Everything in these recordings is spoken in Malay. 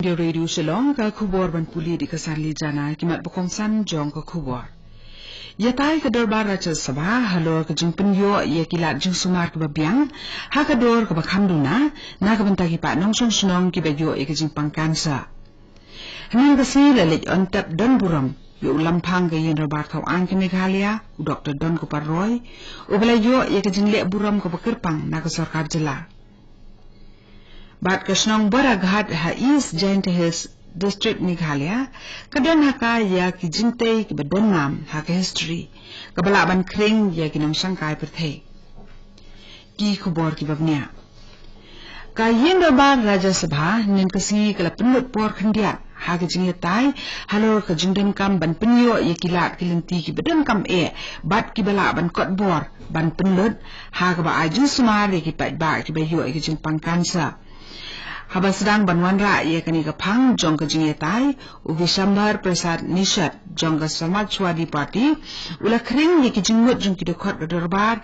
Di radio Shillong ka khubor ban puli di kasarli jana kimat bukongsan jong ka khubor. Yatai ka dorbar Raja Sabha halor ka jing penyo ye kilat jing sumar ka babiang ha ka dor ka bakhamduna na ka bantagi pa nong song sunong ki bagyo ye ka jing pangkansa. Hanin ka si lalit on tap don buram yu lampang ka yin dorbar thaw ang ki Meghalaya Dr. Don Kupar Roy ubalayo ye ka jing le buram ka bakirpang na ka sarkar jila. Bat kasnong baraghat ha East Giant Hills District Meghalaya kadang haka ya ki jintay ki badangam haka history kabalaban kring ya ki nang sangkai perthai ki khubor ki babnya kayen bar Raja Sabha nin kasi kala penut por khandia haka jingatai halor ka jingdam kam ban penyo ya kilat kilinti ki badang kam bat ki balaban kot bor ban penut haka ba ajun sumar ya ki pat ba ki bayo ki jing pangkansa haba sedang banwan ra ye kani ka phang jong ka jinge tai u Vishambar Prasad Nishat jong ka Samajwadi Party ula khring ye ki jingut jong ki dekhot ka darbar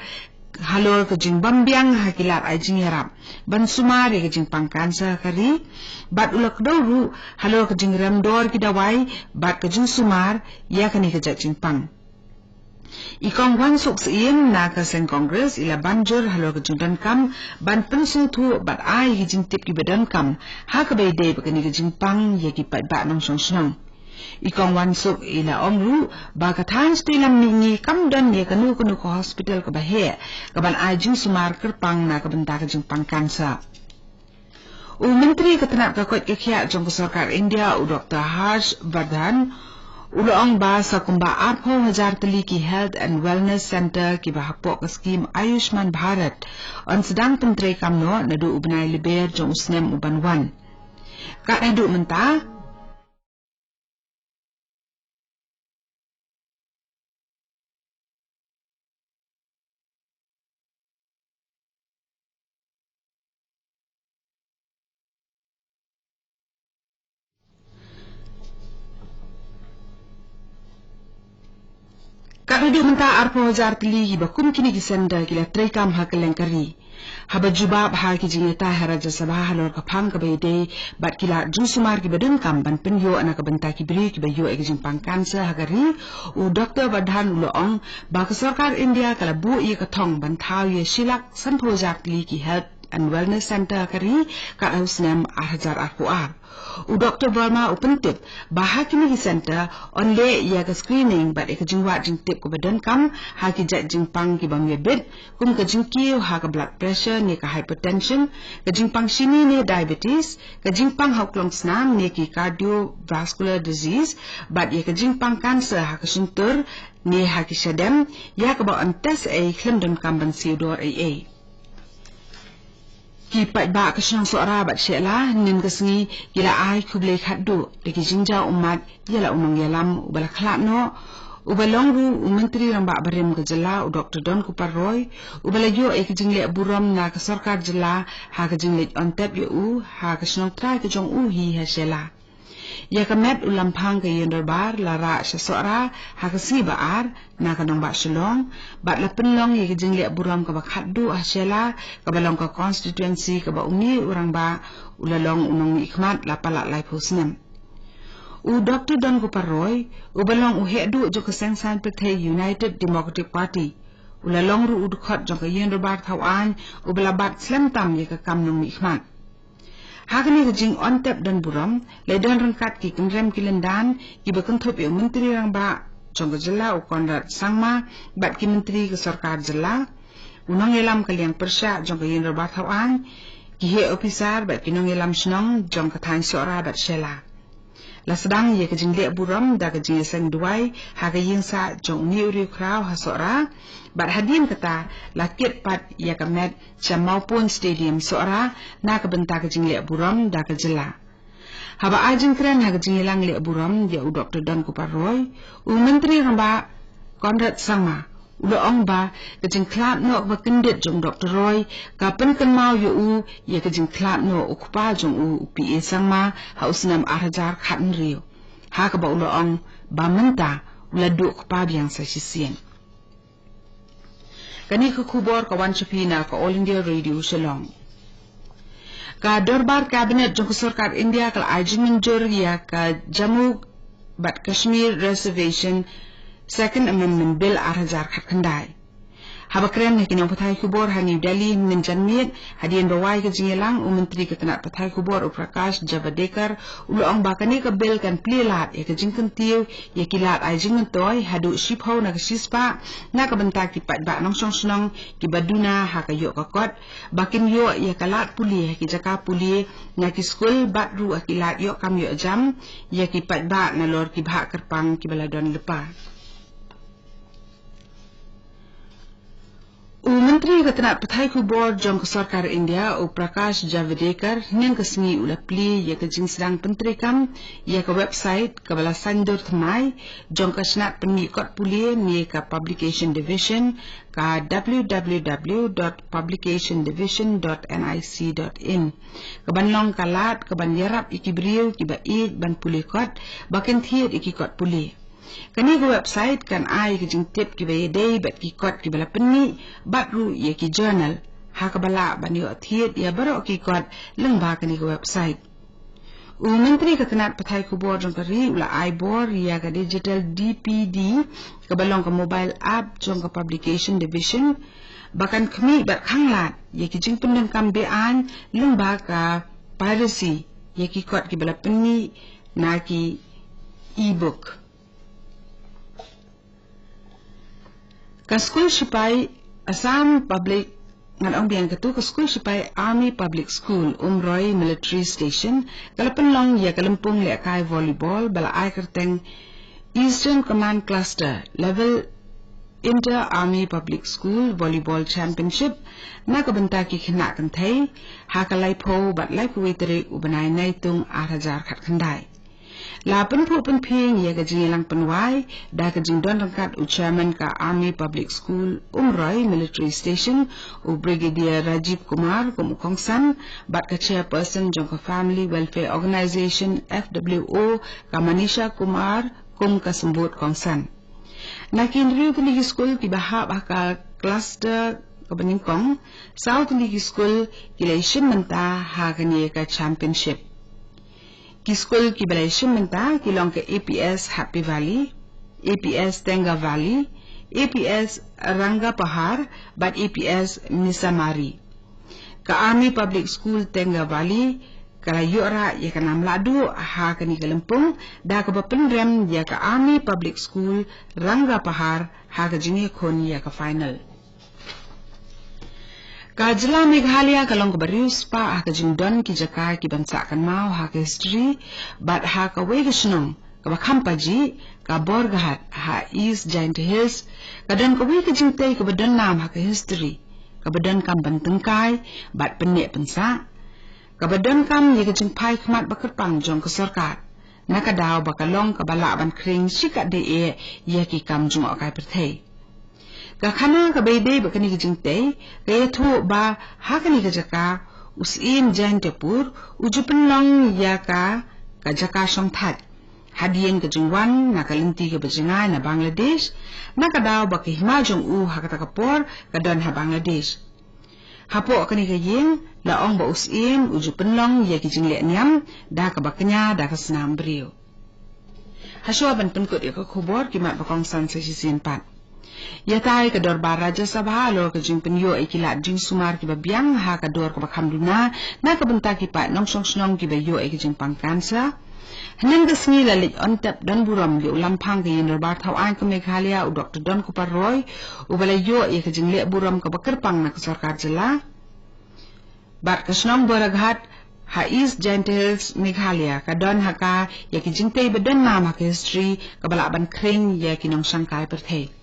halor ka jing bambiang hakilat ai jing yarap ban sumar ye ka jing pangkansa kari bat ula kdoru halor ka jing ramdor ki dawai bat ka jing sumar ya kani ka jing pang Ikong wan sok sien na ka sen Congress ila banjur halo ka jingdan kam ban pensung thu bat ai ki jing tip ki badan kam ha ka bay de bakani ka jing pang ye ki pat ba nong song song Ikong wan sok ila omru ba ka than stilam ni kam dan ye kanu ko hospital ka bahe ka ban ai jing sumar kerpang na ka benta ka jing pang kansa Menteri Ketenaga Kakot Kekiat jong Sarkar India Dr. Harsh Vardhan Uloong ba sa kumba 8,000 tali ki Health and Wellness Center ki bahapok ka scheme Ayushman Bharat on sedang penteri kamno nadu ubnay liber jong usnem ubanwan. Kat nadu menta Kak hidup mentah arpo jar tili bakum kini gisenda kila trekam hakeleng kari. Haba jubab ha ki jingeta Raja Sabha halor kapang kabayde bat kila jusumar ki badun kam ban penyo anak benta ki bri ki bayo ek jing pangkansa hagari u Dr. Vardhan uloong ba ka Sarkar India kala bu ye kathong ban thaw ye shilak sanpho jar tili ki Health and Wellness Center kari ka ausnam 8,000 arpoar. U Dr. Verma upentip baha kini center on le ya ka screening bat ek jingwa jing tip ko badan kam ha ki jat jing pang ki bang bed kum ka jing kiu ha ka blood pressure ne ka hypertension ka jing pang sini ne diabetes ka jing pang hauklong snam ne ki cardiovascular disease bat ye ka jing pang cancer ha ka suntur ne ha ki shadem ya ka ba an test khlem don kam ban siudor Ki pat ba ka siyang suara bat syela nin kasngi gila ai kublay khaddu deki jingja umat yala unong yalam ubala khlap no ubalong ru menteri rang ba barem ka jala u Dr. Don Kupar Roy ubala yo ek jingle buram na ka sarkar jala ha ka jingle on tap yo u ha ka siyang try ka jong u hi ha syela ya ka met ulampang ka yen darbar lara sya suara ha ka si baar na ka nong ba Shillong bat la penlong ye ka jingle buram ka ba khaddu ha syela ka balong ka constituency ka ba uni urang ba ulalong unong ikmat la pala lai phusnem u Dr. Don Kupar Roy ubalong u hedu jo ka sengsan pethe United Democratic Party ulalong ru udkhot jo ka yen darbar thawan ubala bat slem tam ye ka kam nong ikmat Hakani ka jing on tap dan buram le dan rangkat ki kenrem kilendan ki bakenthop yung menteri rang ba jong ka jala u Konrad Sangma bat ki menteri ka Sarkar jala unang elam kaliang persya jong ka yen darbar thawan ki he officer bat ki nong elam snong jong ka thain sora bat shela la sedang ye ka jing le buram da ka jing sang duai ha ka yin sa jong ni uri kraw ha sora bat hadim kata lakit pat ya ka met jam maupun stadium sora na ka benta ka jing le buram da ka jela haba ajing kran ha ka jing lang le buram ya u Dr. Don Kupar Roy u menteri hamba Konrad Sangma uloong ba ka jing klap no ba kendit jong Dr. Roy ka pen kan mau yo u ya ka jing klap no ukpa jong u PA Sangma ha usnam 8,000 khatn rio ha ka ba uloong ba menta uladu ukpa biang sa sisien Kani ka khubor ka wan chapina ka All India Radio Shillong Ka Dorbar Cabinet jong Sarkar India kala ajin menjur ya ka Jammu But Kashmir Reservation Second Amendment Bill 2000 khat khandai. Habakren ni kinang Pathai Kubor ha New Delhi menjanmit hadian bawai ke Shillong Menteri Ketenat Pathai Kubor Prakash Javadekar ulang bakani ke bil kan plilat ya ke jingkan tiu ya kilat ai jingan toy hadu shipho na ke sispa na ke bentak ki pat ba nong song snong ki baduna ha ka yo ka kot bakin yo ya kalat puli ki jaka puli na ki skul bat ru akilat yo kam yo jam ya ki pat ba na lor ki bha kerpang ki baladon lepa. Menteri Ketenat Pathai Kubor jong Sarkar India Prakash Javadekar nang kesngi ulapli ya ke jing sedang pentrikam ya ke website ke bala sandur thamai jong kasnat pengikot puli ni ka publication division ka www.publicationdivision.nic.in ke banlong kalat ke ban yarap ikibriu ki ba id ban puli kot bakin thiet ikikot puli. Kani ke website kan ai ke jing tip ki baye day bat ki kot ki bala penni bat ru ye ki journal ha ka bala ban yo thiet ya baro ki kot leng ba kani ke website. Menteri Ketenat Pathai Kubor jong kari ula ai bor ya ka digital DPD ke balong ke mobile app jong ke publication division bahkan kami bat khanglat ye ki jing pendeng kam bean leng ba ka piracy ye ki kot ki bala penni na ki e-book. Ka school sipai Assam Public ngan ong biang ketu ka school sipai Army Public School Umroi Military Station kalapan long ya kalempung le kai volleyball bala ai kerteng Eastern Command Cluster Level Inter Army Public School Volleyball Championship na ka benta ki khina kan thai ha ka lai pho bat lai ku witere ubanai nai tung 8000 khat khandai. La penpu penping ya ke Shillong penwai da ke jing don rangkat chairman ka Army Public School Umroi Military Station Brigadier Rajiv Kumar Kumukongsan bat ke chairperson jong ka Family Welfare Organization FWO ka Manisha Kumar kum ka sembut kongsan. Nakin riu ke ligi school ki bahab ka cluster ka Beningkong South Ligi School kilation menta ha kani ka championship. Ki school ki balai menta kilong ke APS Happy Valley, APS Tenga Valley, APS Ranga Pahar, but APS Misamari. Ka Army Public School Tenga Valley, kala yora ya ka namladu ha kani kalempung, da ka bapendrem ya ka Army Public School Ranga Pahar ha ka jingi khon ya ka final. Ka jila Meghalaya kalong ka barius pa ha ka jingdon ki jaka ki bansa kan mau ha ka history bat ha ka wegashnong ka bakampaji ka borgahat ha East Giant Hills ka don ka wega jingtay ka badon nam ha ka history ka badon kam bantengkai bat penek pensa ka badon kam ye ka jingpai khmat bakerpang jong ka sarkar na ka daw bakalong ka bala ban kring sikat de e ye ki kam jong akai perthei. Ka khana ka bebe ba kani jingte kaya thu ba ha kani ka jaka usin jantepur ujupenlong ya ka jaka songthat hadien ka jingwan na kalinti ka bajinga na Bangladesh na ka daw ba ki himajong ha ka takapor ka don ha Bangladesh hapo kani ka yin laong ba usin ujupenlong ya ki jingle nyam da ka baknya da ka snam brio haswa ban penkut ya ka khubor ki mat bakong san sa sisin pat. Ya tay ka dor ba Raja Sabha lor ka jing penyo ikilat jing sumar ki babiang ha ka dor ka bakhamduna na ka benta ki pa nong song snong ki bayo e ki jing pangkansa hanan ka sngi lalik ontap don buram li ulampang ki yin bar thau an ka Meghalaya u Dr. Don Kupar Roy u balayo e ka jing le buram ka bakerpang na ka sarkar jila bat ka snong boraghat ha East Giant Hills Meghalaya ka don ha ka ya ki jing tay badon nam ha ka history ka balaban kring ya ki nong sangkai perthei.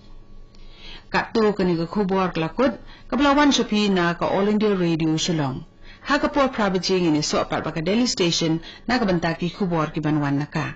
Kato kani ka khubor klakut kablawan shapi na ka All India Radio Shillong ha ka por pravajing ini so pat ka Delhi station na ka banta ki khubor ki banwan na ka